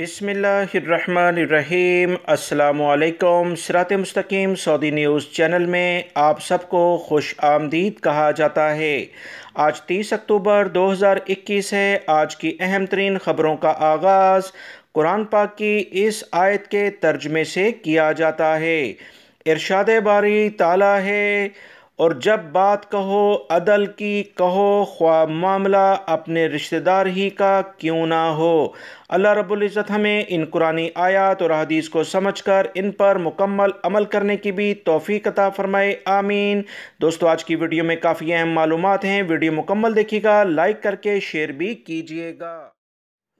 بسم اللہ الرحمن الرحیم۔ السلام علیکم۔ sirat.e.mustaqem سعودی نیوز چینل میں آپ سب کو خوش آمدید کہا جاتا ہے۔ آج 30 اکتوبر 2021 ہے۔ آج کی اہم ترین خبروں کا آغاز قرآن پاک کی اس آیت کے ترجمے سے کیا جاتا ہے۔ ارشاد باری تعالیٰ ہے، اور جب بات کہو عدل کی کہو، خواہ معاملہ اپنے رشتہ دار ہی کا کیوں نہ ہو۔ اللہ رب العزت ہمیں ان قرآنی آیات اور حدیث کو سمجھ کر ان پر مکمل عمل کرنے کی بھی توفیق عطا فرمائے، آمین۔ دوستو، آج کی ویڈیو میں کافی اہم معلومات ہیں، ویڈیو مکمل دیکھیے گا، لائک کر کے شیئر بھی کیجیے گا۔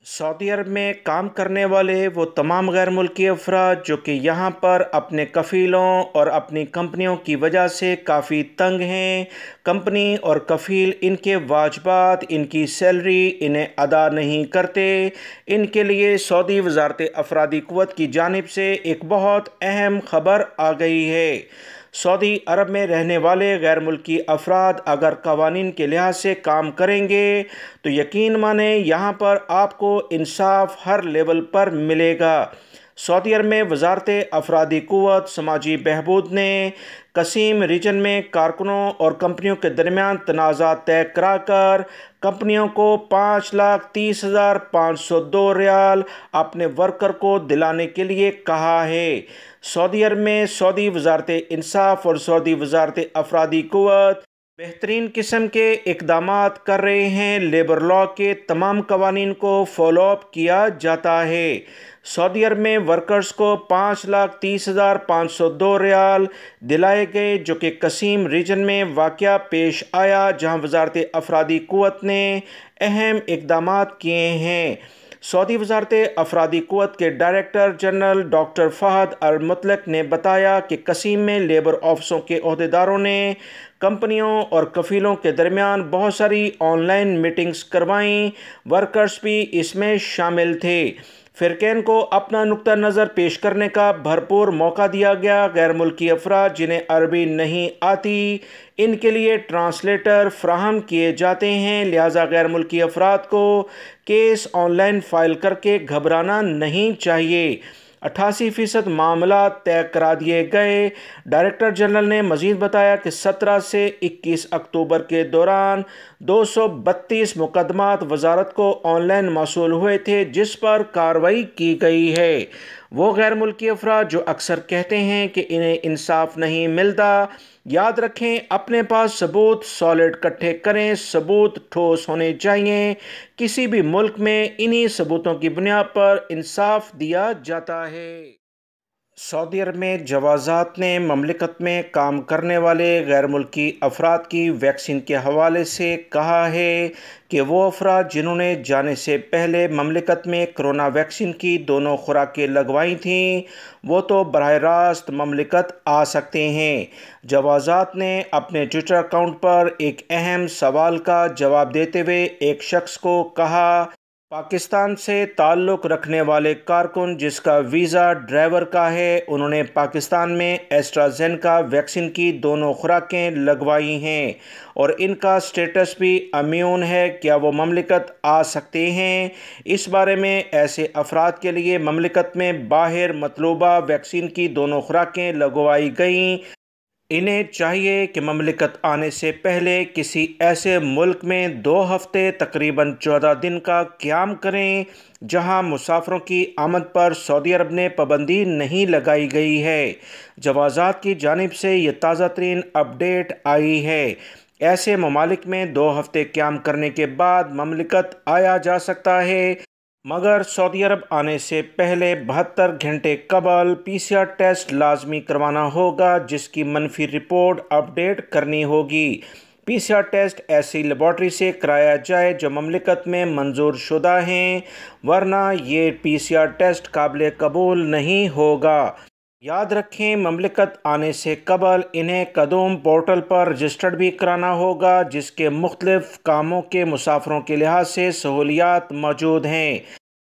سعودی عرب میں کام کرنے والے وہ تمام غیر ملکی افراد جو کہ یہاں پر اپنے کفیلوں اور اپنی کمپنیوں کی وجہ سے کافی تنگ ہیں، کمپنی اور کفیل ان کے واجبات، ان کی سیلری انہیں ادا نہیں کرتے، ان کے لیے سعودی وزارت افرادی قوت کی جانب سے ایک بہت اہم خبر آ گئی ہے۔ سعودی عرب میں رہنے والے غیر ملکی افراد اگر قوانین کے لحاظ سے کام کریں گے تو یقین مانیں یہاں پر آپ کو انصاف ہر لیول پر ملے گا۔ سعودی عرب میں وزارت افرادی قوت سماجی بہبود نے قسیم ریجن میں کارکنوں اور کمپنیوں کے درمیان تنازعات طے کرا کر کمپنیوں کو 5,30,502 ریال اپنے ورکر کو دلانے کے لیے کہا ہے۔ سعودی عرب میں سعودی وزارت انصاف اور سعودی وزارت افرادی قوت بہترین قسم کے اقدامات کر رہے ہیں۔ لیبر لاء کے تمام قوانین کو فالو اپ کیا جاتا ہے۔ سعودی عرب میں ورکرز کو 5,30,502 ریال دلائے گئے، جو کہ قسیم ریجن میں واقعہ پیش آیا، جہاں وزارت افرادی قوت نے اہم اقدامات کیے ہیں۔ سعودی وزارت افرادی قوت کے ڈائریکٹر جنرل ڈاکٹر فہد المطلق نے بتایا کہ قسیم میں لیبر آفسوں کے عہدیداروں نے کمپنیوں اور کفیلوں کے درمیان بہت ساری آن لائن میٹنگز کروائیں، ورکرز بھی اس میں شامل تھے۔ فریقین کو اپنا نقطہ نظر پیش کرنے کا بھرپور موقع دیا گیا۔ غیر ملکی افراد جنہیں عربی نہیں آتی، ان کے لیے ٹرانسلیٹر فراہم کیے جاتے ہیں، لہٰذا غیر ملکی افراد کو کیس آن لائن فائل کر کے گھبرانا نہیں چاہیے۔ 88% معاملات طے کرا دیے گئے۔ ڈائریکٹر جنرل نے مزید بتایا کہ 17 سے 21 اکتوبر کے دوران 232 مقدمات وزارت کو آن لائن موصول ہوئے تھے، جس پر کارروائی کی گئی ہے۔ وہ غیر ملکی افراد جو اکثر کہتے ہیں کہ انہیں انصاف نہیں ملتا، یاد رکھیں اپنے پاس ثبوت سالڈ اکٹھے کریں، ثبوت ٹھوس ہونے چاہیے۔ کسی بھی ملک میں انہی ثبوتوں کی بنیاد پر انصاف دیا جاتا ہے۔ سعودی عرب میں جوازات نے مملکت میں کام کرنے والے غیر ملکی افراد کی ویکسین کے حوالے سے کہا ہے کہ وہ افراد جنہوں نے جانے سے پہلے مملکت میں کرونا ویکسین کی دونوں خوراکیں لگوائی تھیں، وہ تو براہ راست مملکت آ سکتے ہیں۔ جوازات نے اپنے ٹویٹر اکاؤنٹ پر ایک اہم سوال کا جواب دیتے ہوئے ایک شخص کو کہا، پاکستان سے تعلق رکھنے والے کارکن جس کا ویزا ڈرائیور کا ہے، انہوں نے پاکستان میں ایسٹرازینیکا ویکسین کی دونوں خوراکیں لگوائی ہیں اور ان کا سٹیٹس بھی امیون ہے۔ کیا وہ مملکت آ سکتے ہیں؟ اس بارے میں ایسے افراد کے لیے مملکت میں باہر مطلوبہ ویکسین کی دونوں خوراکیں لگوائی گئیں۔ انہیں چاہیے کہ مملکت آنے سے پہلے کسی ایسے ملک میں 2 ہفتے تقریباً 14 دن کا قیام کریں جہاں مسافروں کی آمد پر سعودی عرب نے پابندی نہیں لگائی گئی ہے۔ جوازات کی جانب سے یہ تازہ ترین اپڈیٹ آئی ہے۔ ایسے ممالک میں 2 ہفتے قیام کرنے کے بعد مملکت آیا جا سکتا ہے، مگر سعودی عرب آنے سے پہلے 72 گھنٹے قبل PCR ٹیسٹ لازمی کروانا ہوگا، جس کی منفی رپورٹ اپڈیٹ کرنی ہوگی۔ PCR ٹیسٹ ایسی لیبارٹری سے کرایا جائے جو مملکت میں منظور شدہ ہیں، ورنہ یہ PCR ٹیسٹ قابل قبول نہیں ہوگا۔ یاد رکھیں مملکت آنے سے قبل انہیں قدوم پورٹل پر رجسٹرڈ بھی کرانا ہوگا، جس کے مختلف کاموں کے مسافروں کے لحاظ سے سہولیات موجود ہیں۔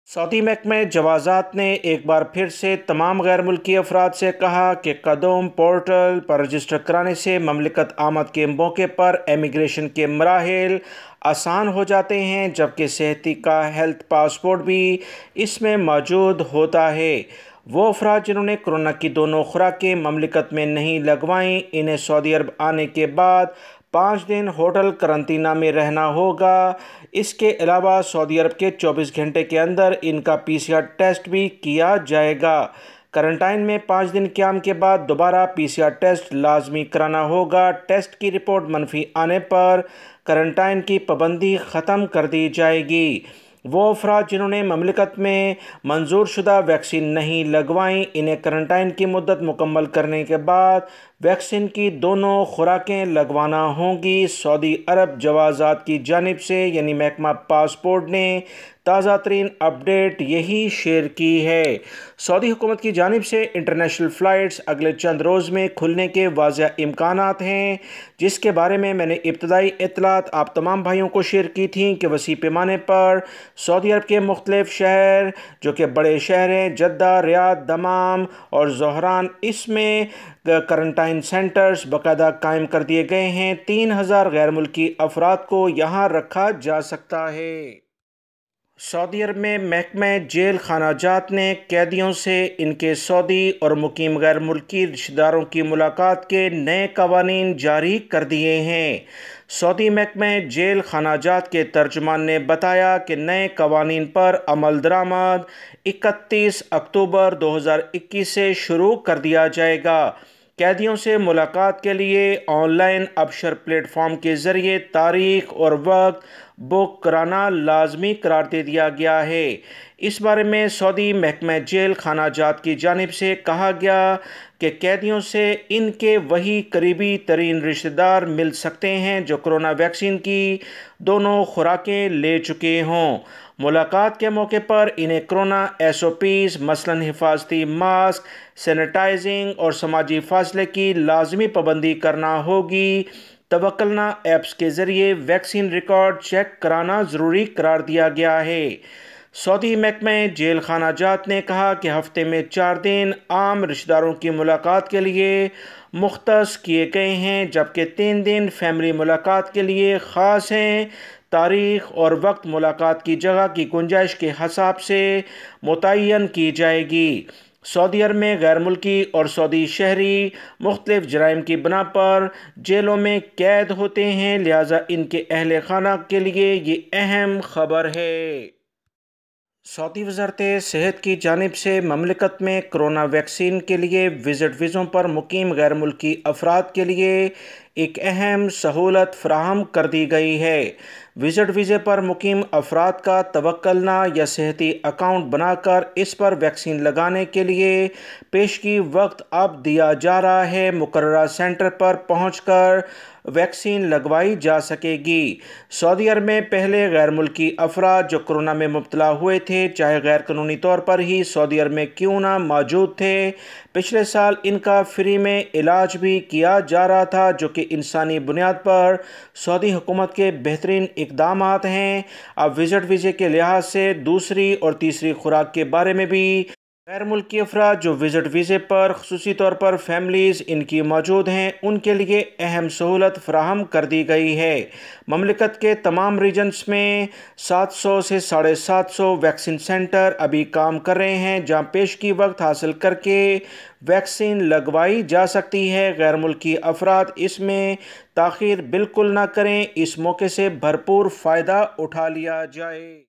سعودی محکمہ جوازات نے ایک بار پھر سے تمام غیر ملکی افراد سے کہا کہ قدم پورٹل پر رجسٹر کرانے سے مملکت آمد کے موقع پر امیگریشن کے مراحل آسان ہو جاتے ہیں، جبکہ صحتی کا ہیلتھ پاسپورٹ بھی اس میں موجود ہوتا ہے۔ وہ افراد جنہوں نے کورونا کی دونوں خوراکیں مملکت میں نہیں لگوائیں، انہیں سعودی عرب آنے کے بعد 5 دن ہوٹل قرنطینہ میں رہنا ہوگا۔ اس کے علاوہ سعودی عرب کے 24 گھنٹے کے اندر ان کا PCR ٹیسٹ بھی کیا جائے گا۔ کرنٹائن میں 5 دن قیام کے بعد دوبارہ PCR ٹیسٹ لازمی کرانا ہوگا۔ ٹیسٹ کی رپورٹ منفی آنے پر کرنٹائن کی پابندی ختم کر دی جائے گی۔ وہ افراد جنہوں نے مملکت میں منظور شدہ ویکسین نہیں لگوائیں، انہیں کرنٹائن کی مدت مکمل کرنے کے بعد ویکسین کی دونوں خوراکیں لگوانا ہوں گی۔ سعودی عرب جوازات کی جانب سے یعنی محکمہ پاسپورٹ نے تازہ ترین اپڈیٹ یہی شیئر کی ہے۔ سعودی حکومت کی جانب سے انٹرنیشنل فلائٹس اگلے چند روز میں کھلنے کے واضح امکانات ہیں، جس کے بارے میں نے ابتدائی اطلاعات آپ تمام بھائیوں کو شیئر کی تھیں کہ وسیع پیمانے پر سعودی عرب کے مختلف شہر جو کہ بڑے شہر ہیں، جدہ، ریاض، دمام اور زہران، اس میں کرنٹائن سینٹرز باقاعدہ قائم کر دیے گئے ہیں۔ 3000 غیر ملکی افراد کو یہاں رکھا جا سکتا ہے۔ سعودی عرب میں محکمہ جیل خانہ جات نے قیدیوں سے ان کے سعودی اور مقیم غیر ملکی رشتہ داروں کی ملاقات کے نئے قوانین جاری کر دیے ہیں۔ سعودی محکمہ جیل خانہ جات کے ترجمان نے بتایا کہ نئے قوانین پر عمل درآمد 31 اکتوبر 2021 سے شروع کر دیا جائے گا۔ قیدیوں سے ملاقات کے لیے آن لائن ابشر پلیٹ فارم کے ذریعے تاریخ اور وقت بک کرانا لازمی قرار دے دیا گیا ہے۔ اس بارے میں سعودی محکمہ جیل خانہ جات کی جانب سے کہا گیا کہ قیدیوں سے ان کے وہی قریبی ترین رشتہ دار مل سکتے ہیں جو کورونا ویکسین کی دونوں خوراکیں لے چکے ہوں۔ ملاقات کے موقع پر انہیں کورونا SOPs مثلاً حفاظتی ماسک، سینیٹائزنگ اور سماجی فاصلے کی لازمی پابندی کرنا ہوگی۔ توکلنا ایپس کے ذریعے ویکسین ریکارڈ چیک کرانا ضروری قرار دیا گیا ہے۔ سعودی محکمہ جیل خانہ جات نے کہا کہ ہفتے میں 4 دن عام رشتہ داروں کی ملاقات کے لیے مختص کیے گئے ہیں، جبکہ 3 دن فیملی ملاقات کے لیے خاص ہیں۔ تاریخ اور وقت ملاقات کی جگہ کی گنجائش کے حساب سے متعین کی جائے گی۔ سعودی عرب میں غیر ملکی اور سعودی شہری مختلف جرائم کی بنا پر جیلوں میں قید ہوتے ہیں، لہٰذا ان کے اہل خانہ کے لیے یہ اہم خبر ہے۔ سعودی وزارت صحت کی جانب سے مملکت میں کورونا ویکسین کے لیے وزٹ ویزوں پر مقیم غیر ملکی افراد کے لیے ایک اہم سہولت فراہم کر دی گئی ہے۔ وزٹ ویزے پر مقیم افراد کا توکلنا یا صحتی اکاؤنٹ بنا کر اس پر ویکسین لگانے کے لیے پیشگی وقت اب دیا جا رہا ہے۔ مقررہ سینٹر پر پہنچ کر ویکسین لگوائی جا سکے گی۔ سعودی عرب میں پہلے غیر ملکی افراد جو کورونا میں مبتلا ہوئے تھے، چاہے غیر قانونی طور پر ہی سعودی عرب میں کیوں نہ موجود تھے، پچھلے سال ان کا فری میں علاج بھی کیا جا رہا تھا، جو کہ انسانی بنیاد پر سعودی حکومت کے بہترین اقدامات ہیں۔ اب وزٹ ویزے کے لحاظ سے دوسری اور تیسری خوراک کے بارے میں بھی غیر ملکی افراد جو وزٹ ویزے پر خصوصی طور پر فیملیز ان کی موجود ہیں، ان کے لیے اہم سہولت فراہم کر دی گئی ہے۔ مملکت کے تمام ریجنز میں 700 سے 750 ویکسین سینٹر ابھی کام کر رہے ہیں، جہاں پیشگی وقت حاصل کر کے ویکسین لگوائی جا سکتی ہے۔ غیر ملکی افراد اس میں تاخیر بالکل نہ کریں، اس موقع سے بھرپور فائدہ اٹھا لیا جائے۔